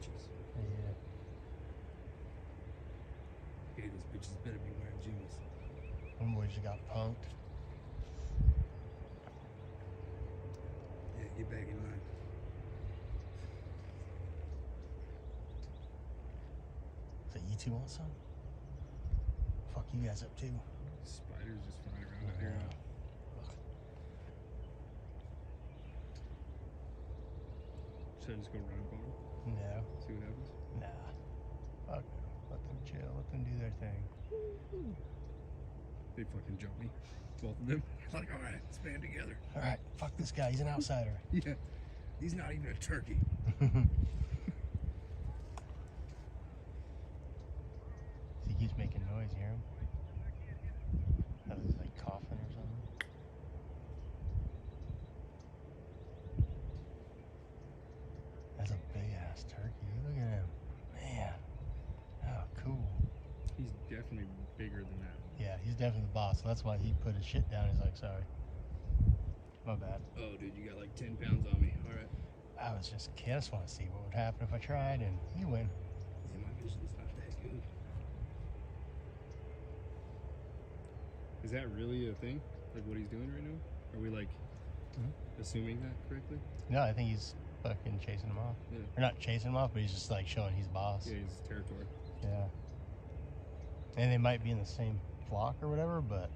bitches. Yeah. Okay, those bitches better be wearing Jimmy's. One boy just got punked. Yeah, get back in line. So you two want some? Fuck you guys up too. Spiders just flying around out here. Should I just go run up on them? No. See what happens? Nah. Fuck no. Let them chill. Let them do their thing. They fucking jump me. Both of them. Like, alright, let's band together. Alright, fuck this guy. He's an outsider. Yeah. He's not even a turkey. He keeps making noise, you hear him? That was like coughing or something. That's a big ass turkey. Look at him. Man. Oh, cool. He's definitely bigger than that. Yeah, he's definitely the boss. So that's why he put his shit down. He's like, sorry. My bad. Oh, dude, you got like 10 pounds on me. Alright. I was just a kid. I just want to see what would happen if I tried, and you win. Yeah, my vision's not that good. Is that really a thing? Like what he's doing right now? Are we like assuming that correctly? No, I think he's fucking chasing him off. Yeah. Or not chasing him off, but he's just like showing he's boss. Yeah, he's territory. Yeah. And they might be in the same flock or whatever, but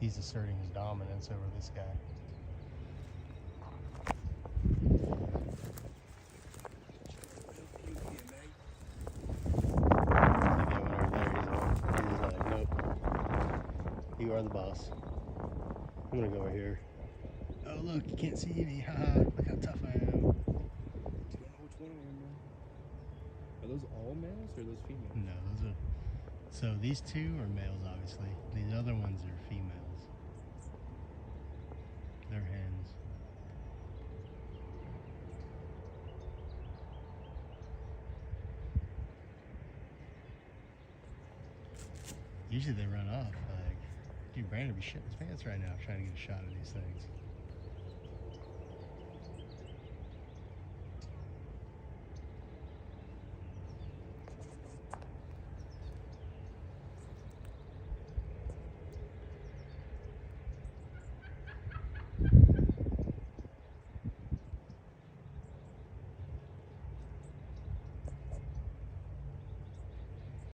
he's asserting his dominance over this guy. You are the boss. I'm gonna go over here. Oh look, you can't see me. Haha, look how tough I am. You don't know which one I am, bro. Are those all males or are those females? No, those are. So these two are males, obviously. These other ones are females. They're hens. Usually they run off. Like, dude, Brandon would be shitting his pants right now trying to get a shot of these things.